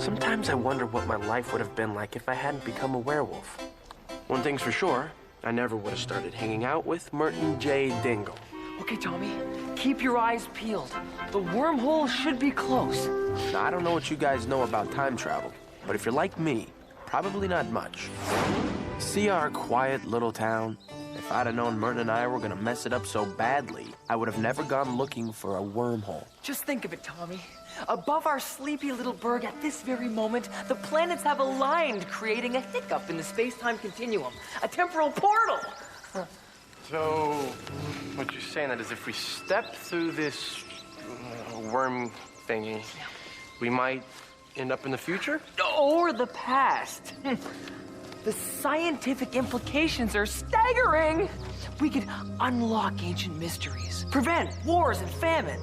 Sometimes I wonder what my life would have been like if I hadn't become a werewolf. One thing's for sure, I never would have started hanging out with Merton J. Dingle. Okay, Tommy, keep your eyes peeled. The wormhole should be close. Now, I don't know what you guys know about time travel, but if you're like me, probably not much. See our quiet little town? If I'd have known Merton and I were gonna mess it up so badly, I would have never gone looking for a wormhole. Just think of it, Tommy. Above our sleepy little burg at this very moment, the planets have aligned, creating a hiccup in the space-time continuum, a temporal portal. So, what you're saying that is if we step through this worm thingy, we might end up in the future? Or the past. The scientific implications are staggering. We could unlock ancient mysteries, prevent wars and famine,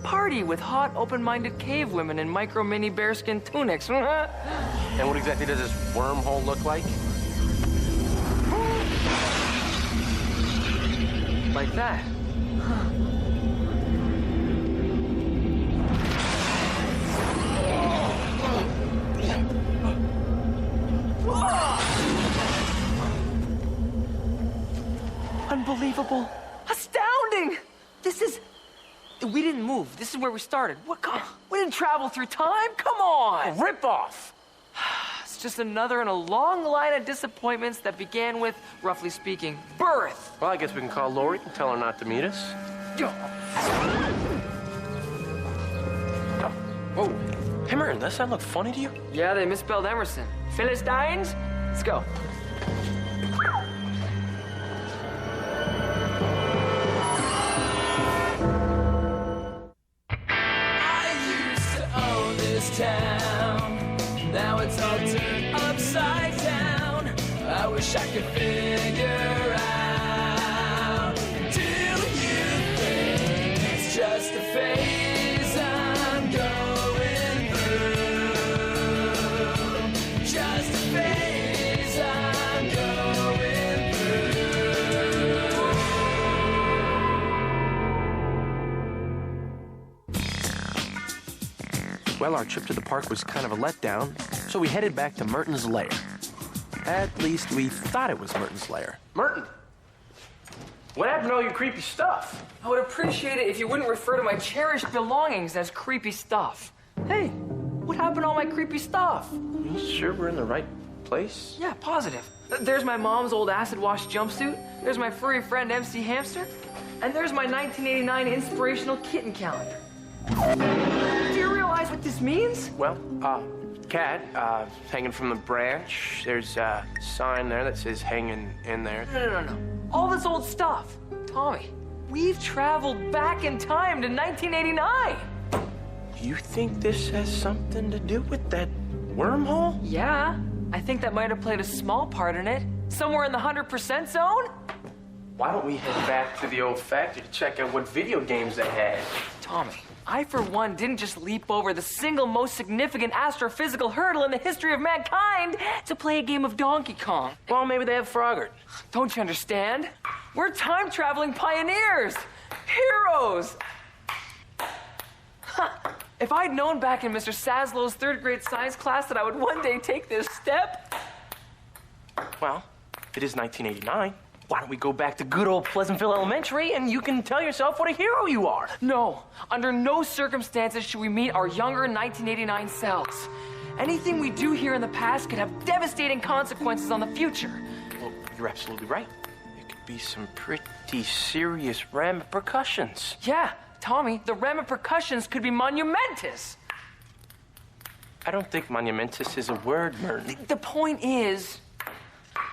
party with hot, open-minded cave women in micro-mini bearskin tunics. And what exactly does this wormhole look like? Like that. Unbelievable. Astounding. This is... We didn't move. This is where we started. What? We didn't travel through time? Come on. Rip off. It's just another in a long line of disappointments that began with, roughly speaking, birth. Well, I guess we can call Lori and tell her not to meet us. Whoa. Hey, Merton, does that look funny to you? Yeah, they misspelled Emerson. Philistines? Let's go. Town. Now it's all turned upside down. I wish I could figure out. Do you think it's just a phase I'm going through? Just a phase I'm going through. Well, our trip to the park was kind of a letdown, so we headed back to Merton's lair. At least we thought it was Merton's lair. Merton! What happened to all your creepy stuff? I would appreciate it if you wouldn't refer to my cherished belongings as creepy stuff. Hey, what happened to all my creepy stuff? You sure we're in the right place? Yeah, positive. There's my mom's old acid-wash jumpsuit. There's my furry friend MC Hamster. And there's my 1989 inspirational kitten calendar. Do you realize what this means? Well, cat, hanging from the branch. There's a sign there that says hanging in there. No. All this old stuff. Tommy, we've traveled back in time to 1989. You think this has something to do with that wormhole? Yeah, I think that might have played a small part in it. Somewhere in the 100% zone? Why don't we head back to the old factory to check out what video games they had? Tommy, I, for one, didn't just leap over the single most significant astrophysical hurdle in the history of mankind to play a game of Donkey Kong. Well, maybe they have Frogger. Don't you understand? We're time-traveling pioneers! Heroes! If I'd known back in Mr. Saslow's third-grade science class that I would one day take this step... Well, it is 1989. Why don't we go back to good old Pleasantville Elementary and you can tell yourself what a hero you are? No. Under no circumstances should we meet our younger 1989 selves. Anything we do here in the past could have devastating consequences on the future. Well, you're absolutely right. It could be some pretty serious repercussions. Yeah, Tommy, the repercussions could be monumentous. I don't think monumentous is a word, Merton. The point is...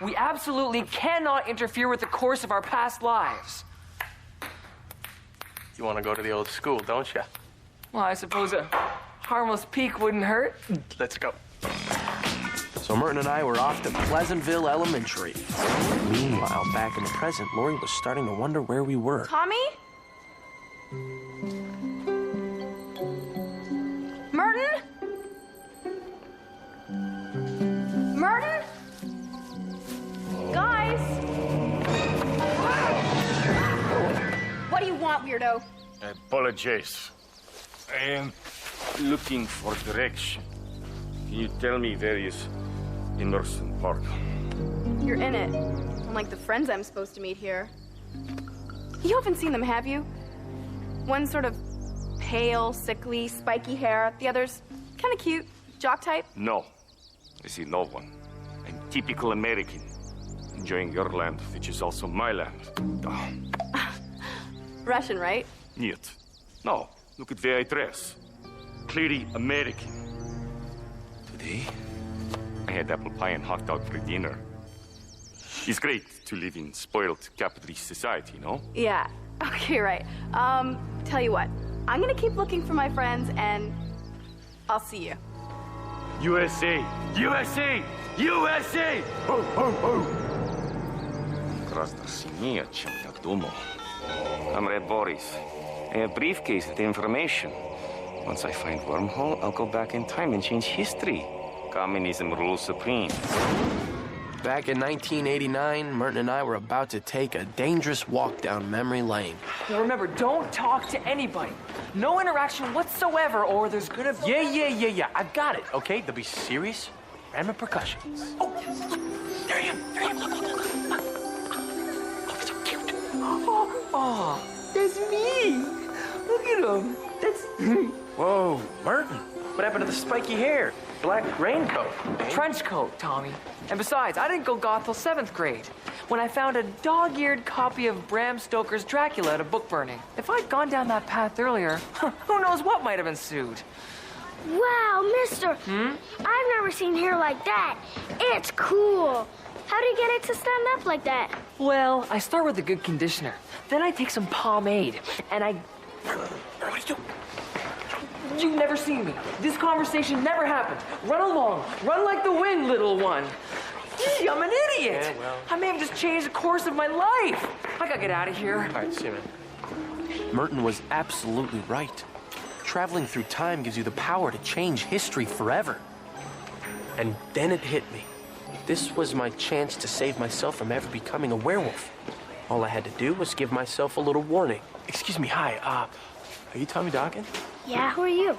we absolutely cannot interfere with the course of our past lives. You want to go to the old school, don't you? Well, I suppose a harmless peek wouldn't hurt. Let's go. So Merton and I were off to Pleasantville Elementary. Meanwhile, back in the present, Lori was starting to wonder where we were. Commie? Merton? Merton? Guys! What do you want, weirdo? Apologies. I am looking for direction. Can you tell me where is Emerson Park? You're in it. Unlike the friends I'm supposed to meet here. You haven't seen them, have you? One's sort of pale, sickly, spiky hair. The other's kind of cute, jock type. No. I see no one. I'm typical American. Enjoying your land, which is also my land. Russian, right? Нет. No. Look at where I dress. Clearly American. Today, I had apple pie and hot dog for dinner. It's great to live in spoiled capitalist society, no? Yeah. Okay, right. Tell you what. I'm gonna keep looking for my friends, and I'll see you. USA! USA! USA! Ho, ho, ho! Гораздо сильнее, чем я думал. Comrade Boris, I have a briefcase with information. Once I find wormhole, I'll go back in time and change history. Communism rules supreme. Back in 1989, Merton and I were about to take a dangerous walk down memory lane. Now remember, don't talk to anybody. No interaction whatsoever, or there's gonna be... Yeah. I've got it, okay? There'll be serious random repercussions. Oh, there I am. Look. Oh, that's so cute. Oh, that's me. Look at him. That's... Whoa, Merton, what happened to the spiky hair? Black raincoat. Trench coat, Tommy. And besides, I didn't go goth till 7th grade, when I found a dog-eared copy of Bram Stoker's Dracula at a book burning. If I'd gone down that path earlier, who knows what might have ensued. Wow, mister. I've never seen hair like that. It's cool. How do you get it to stand up like that? Well, I start with a good conditioner. Then I take some pomade, and I... What are you doing? You've never seen me. This conversation never happened. Run along. Run like the wind, little one. Gee, I'm an idiot. Yeah, well. I may have just changed the course of my life. I gotta get out of here. All right, see you, man. Merton was absolutely right. Traveling through time gives you the power to change history forever. And then it hit me. This was my chance to save myself from ever becoming a werewolf. All I had to do was give myself a little warning. Excuse me, hi, are you Tommy Dawkins? Yeah, who are you?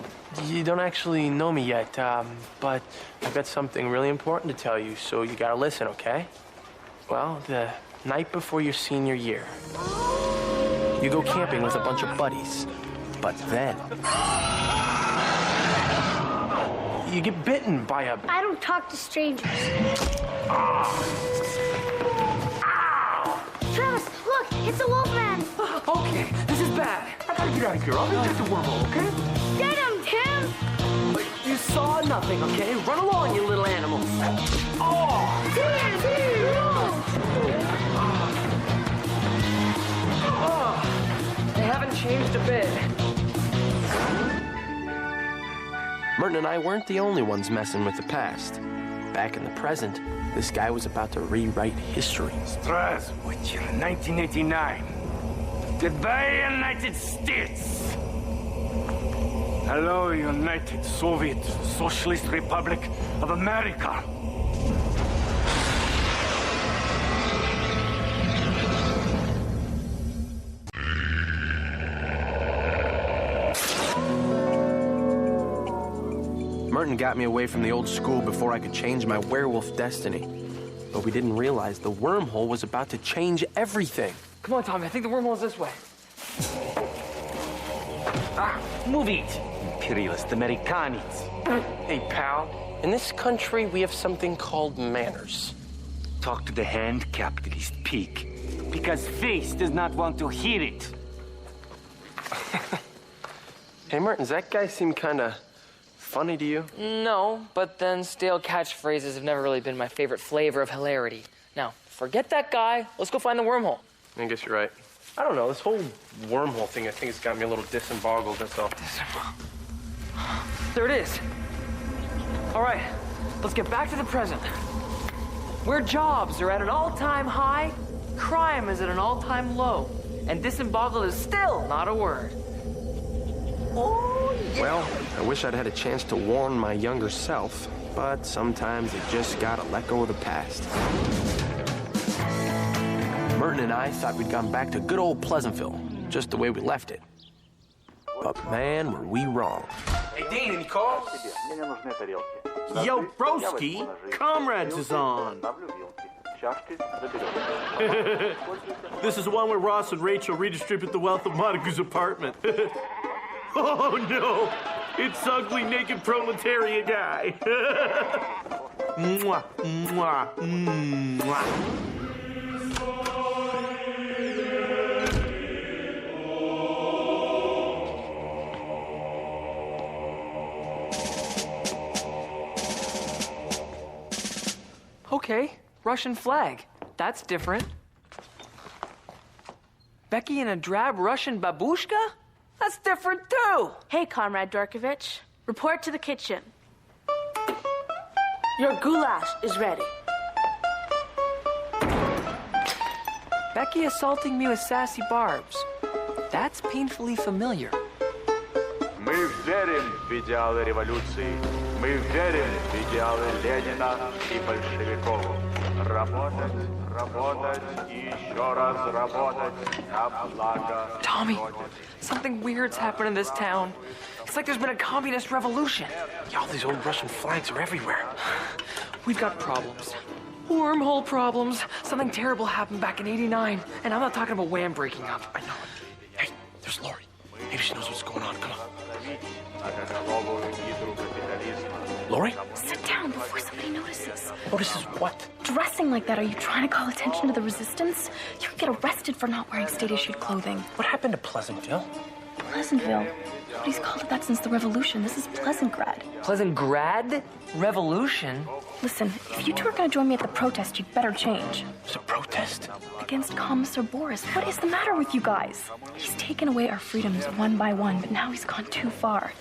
You don't actually know me yet, but I've got something really important to tell you, so you gotta listen, okay? Well, the night before your senior year, you go camping with a bunch of buddies, but then you get bitten by a... I don't talk to strangers. Travis, look, it's a wolf man. Okay, this is bad. I gotta get out of here. I'll get the wormhole, okay? Get him, Tim. But you saw nothing, okay? Run along, you little animals. Oh! Oh, they haven't changed a bit. Merton and I weren't the only ones messing with the past. Back in the present, this guy was about to rewrite history. Здравствуйте, 1989. Goodbye, United States. Hello, United Soviet Socialist Republic of America. Merton got me away from the old school before I could change my werewolf destiny. But we didn't realize the wormhole was about to change everything. Come on, Tommy, I think the wormhole's this way. Move it, imperialist Americanis. Hey, pal, in this country, we have something called manners. Talk to the hand capitalist pig, because face does not want to hear it. Hey, Merton, does that guy seem kind of funny to you? No, but then stale catchphrases have never really been my favorite flavor of hilarity. Now, forget that guy. Let's go find the wormhole. I guess you're right. I don't know, this whole wormhole thing, I think it's got me a little disemboggled, that's all. There it is. All right, let's get back to the present. Where jobs are at an all-time high, crime is at an all-time low, and disemboggled is still not a word. Oh, yeah. Well, I wish I'd had a chance to warn my younger self, but sometimes you just gotta let go of the past. Merton and I thought we'd gone back to good old Pleasantville, just the way we left it. But man, were we wrong. Hey, Dean, any calls? Yo, broski, Comrades is on. This is the one where Ross and Rachel redistribute the wealth of Montague's apartment. Oh no, it's ugly naked proletariat guy. Mwah, mwah, mwah. Okay, Russian flag. That's different. Becky in a drab Russian babushka? That's different too. Hey, Comrade Dorkovich. Report to the kitchen. Your goulash is ready. Becky assaulting me with sassy barbs. That's painfully familiar. Мы верим в идеалы революции. Мы верим в идеалы Ленина и большевиков. Работать, работать и еще раз работать на благо. Tommy, something weird's happened in this town. It's like there's been a communist revolution. Yeah, all these old Russian flags are everywhere. We've got problems. Wormhole problems. Something terrible happened back in '89. And I'm not talking about Wham breaking up. I know. Hey, there's Lori. Maybe she knows what's going on. Come on. Lori? Sit down before somebody notices. Notices what? Dressing like that, are you trying to call attention to the resistance? You could get arrested for not wearing state-issued clothing. What happened to Pleasantville? Pleasantville? Nobody's called it that since the revolution. This is Pleasantgrad. Pleasantgrad? Revolution? Listen, if you two are going to join me at the protest, you'd better change. It's a protest? Against Commissar Boris. What is the matter with you guys? He's taken away our freedoms one by one, but now he's gone too far.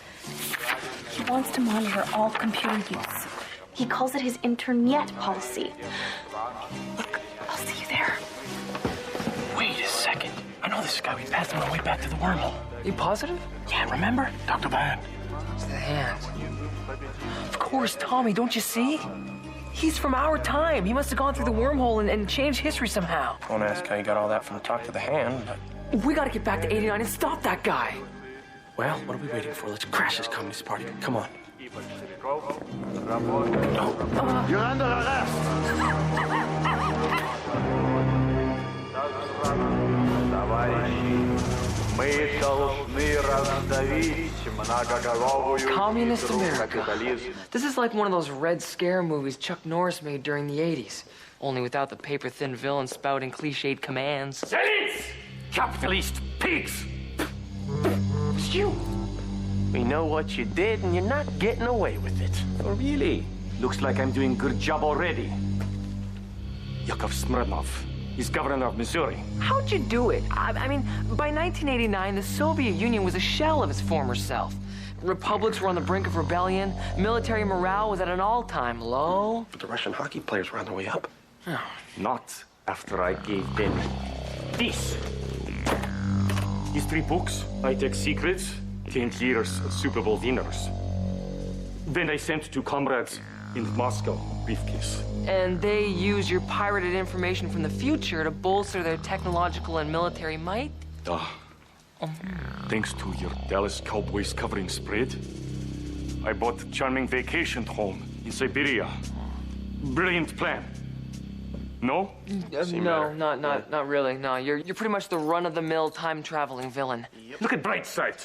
He wants to monitor all computer use. He calls it his internet policy. Look, I'll see you there. Wait a second. I know this guy. We passed him on the way back to the wormhole. You positive? Yeah, remember? Dr. Band. It's the hand. Of course, Tommy, don't you see? He's from our time. He must have gone through the wormhole and changed history somehow. I won't ask how you got all that from the talk to the hand, but... We gotta get back to '89 and stop that guy. Well, what are we waiting for? Let's crash this communist party. Come on. You're under arrest. Товарищи, мы должны раздавить многоголовую Communist гидру America. капитализма. This is like one of those Red Scare movies Chuck Norris made during the '80s. Only without the paper-thin villain spouting cliched commands. Silence! Capitalist pigs! It's you. We know what you did, and you're not getting away with it. Oh, really? Looks like I'm doing good job already. Yakov Smirnov. He's governor of Missouri. How'd you do it? I mean, by 1989, the Soviet Union was a shell of its former self. Republics were on the brink of rebellion. Military morale was at an all-time low. But the Russian hockey players were on their way up. Not after I gave them this. These 3 books, high-tech secrets, 10 years of Super Bowl winners. Then I sent to comrades in Moscow, briefcase. And they use your pirated information from the future to bolster their technological and military might? Thanks to your Dallas Cowboys covering spread, I bought a charming vacation home in Siberia. Brilliant plan. No? No, not really. No, you're pretty much the run-of-the-mill time-traveling villain. Look at bright side.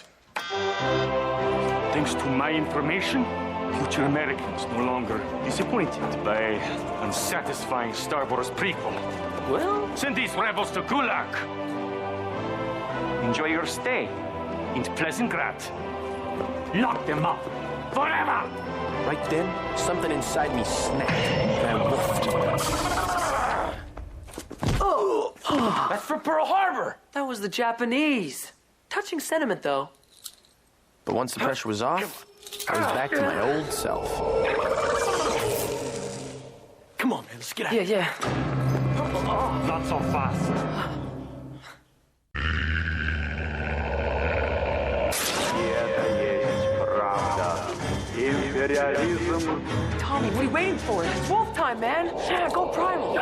Thanks to my information, future Americans no longer disappointed by unsatisfying Star Wars prequel. Well, Send these rebels to Gulag. Enjoy your stay in Pleasantgrad. Lock them up forever. Right then, something inside me snapped, and I woofed. That's for Pearl Harbor! that was the Japanese. Touching sentiment, though. But once the pressure was off, I was back to my old self. Come on, man, let's get out. Yeah. Not so fast. И это есть правда. Империализм. Tommy, what are you waiting for? It's wolf time, man. Yeah, go primal.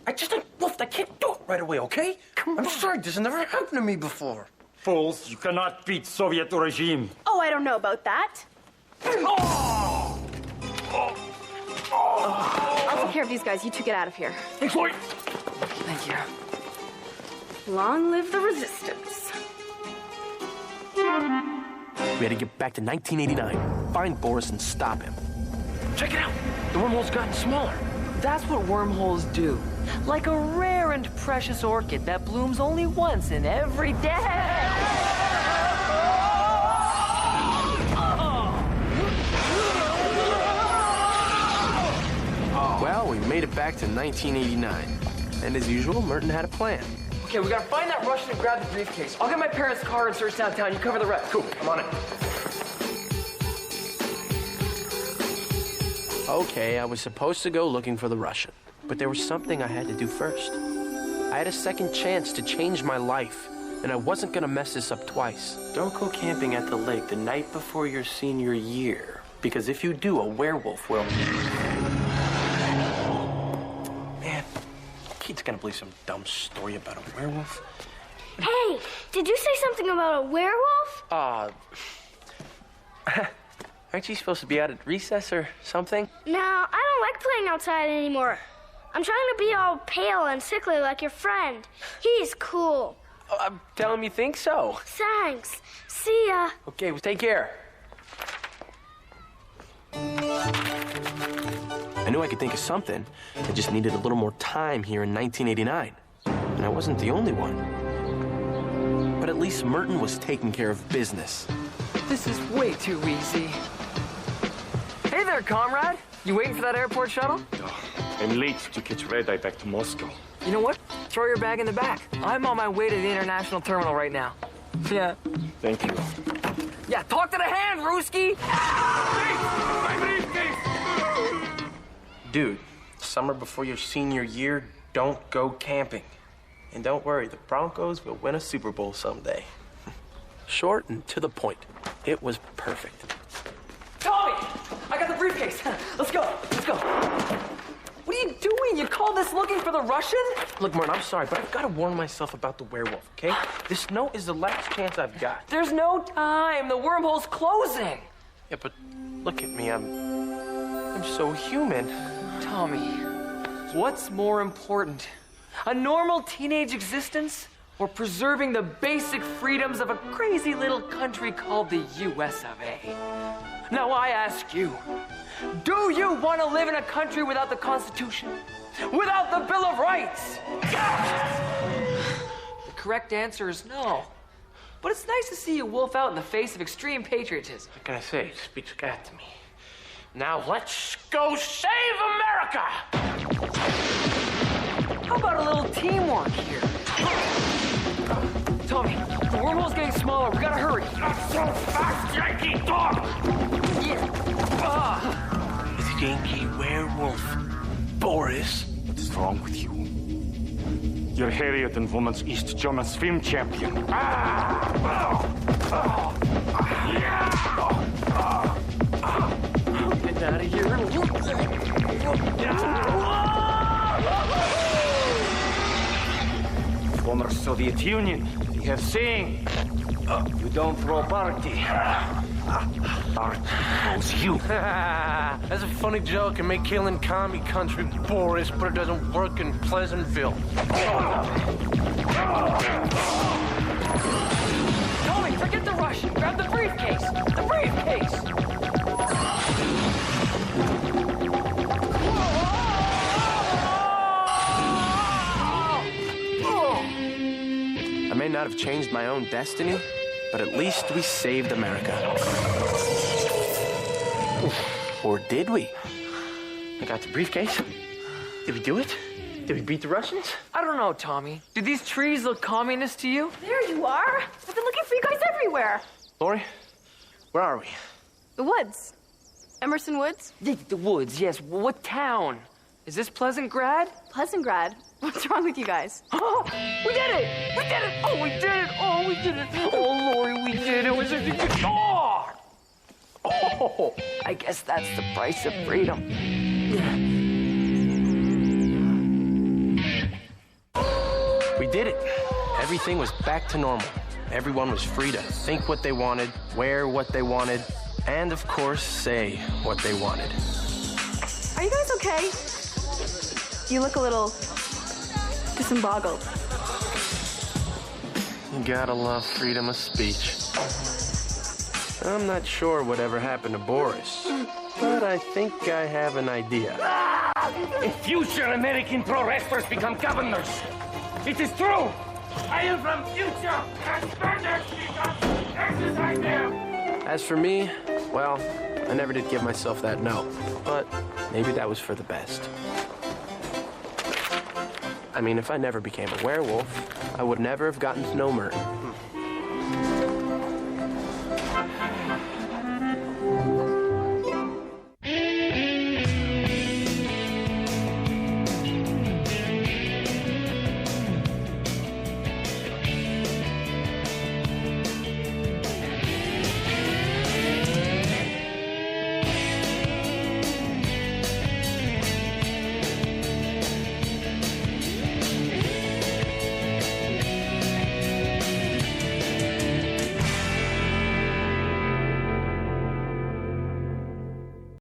I just woofed. I can't do it right away, okay? I'm sorry, this has never happened to me before. Fools, you cannot beat Soviet regime. Oh, I don't know about that. I'll take care of these guys. You two get out of here. Thank you. Long live the resistance. We had to get back to 1989, find Boris and stop him. Check it out. The wormhole's gotten smaller. That's what wormholes do. Like a rare and precious orchid that blooms only once in every day. Well, we made it back to 1989. And as usual, Merton had a plan. Okay, we gotta find that Russian and grab the briefcase. I'll get my parents' car and search downtown. You cover the rest. Cool, I'm on it. Okay, I was supposed to go looking for the Russian, but there was something I had to do first. I had a second chance to change my life, and I wasn't gonna mess this up twice. Don't go camping at the lake the night before your senior year, because if you do, a werewolf will... Man, kids gonna believe some dumb story about a werewolf. Hey, did you say something about a werewolf? Aren't you supposed to be out at recess or something? No, I don't like playing outside anymore. I'm trying to be all pale and sickly like your friend. He's cool. Oh, I'm telling him you think so. Thanks. See ya. Okay, well, take care. I knew I could think of something. I just needed a little more time here in 1989. And I wasn't the only one. But at least Merton was taking care of business. This is way too easy. Hey there, comrade. You waiting for that airport shuttle? I'm late to catch red-eye back to Moscow. You know what? Throw your bag in the back. I'm on my way to the international terminal right now. Yeah. Thank you. Yeah, talk to the hand, Ruski! Dude, summer before your senior year, don't go camping. And don't worry, the Broncos will win a Super Bowl someday. Short and to the point. It was perfect. Tommy! I got the briefcase. Let's go. Let's go. What are you doing? You call this looking for the Russian? Look, Merton, I'm sorry, but I've got to warn myself about the werewolf, okay? This note is the last chance I've got. There's no time. The wormhole's closing. Yeah, but look at me. I'm so human. Tommy, what's more important? A normal teenage existence or preserving the basic freedoms of a crazy little country called the US of A? Now I ask you, do you want to live in a country without the Constitution? Without the Bill of Rights? The correct answer is no. But it's nice to see you wolf out in the face of extreme patriotism. What can I say? It speaks God to me. Now let's go save America! How about a little teamwork here? Tommy, the wormhole's getting smaller. We gotta hurry. Not so fast, Yankee dog! Yeah. The Yankee werewolf, Boris. What is wrong with you? You're Harriet and Woman's East German swim champion. Get out of here. Former Soviet Union, we have saying, you don't throw party. Party throws you. That's a funny joke. It may kill in Commie country, Boris, but it doesn't work in Pleasantville. Tommy, forget the Russian. Grab the briefcase. The briefcase. I may not have changed my own destiny, but at least we saved America. Or did we? I got the briefcase. Did we do it? Did we beat the Russians? I don't know, Tommy. Do these trees look communist to you? There you are. I've been looking for you guys everywhere. Lori, where are we? The woods. Emerson Woods? The woods, yes. What town? Is this Pleasantgrad? Pleasantgrad. What's wrong with you guys? Oh, we did it! We did it! Oh, we did it! Oh, we did it! Oh, Lori, we did it! It was such a good... Oh! Oh! I guess that's the price of freedom. We did it. Everything was back to normal. everyone was free to think what they wanted, wear what they wanted, and of course, say what they wanted. Are you guys okay? You look a little disemboggled. You gotta love freedom of speech. I'm not sure whatever happened to Boris, but I think I have an idea. If future American pro wrestlers become governors, it is true. I am from future, and standards become exercise them. As for me, well, I never did give myself that no, but maybe that was for the best. I mean, if I never became a werewolf, I would never have gotten to know Merton.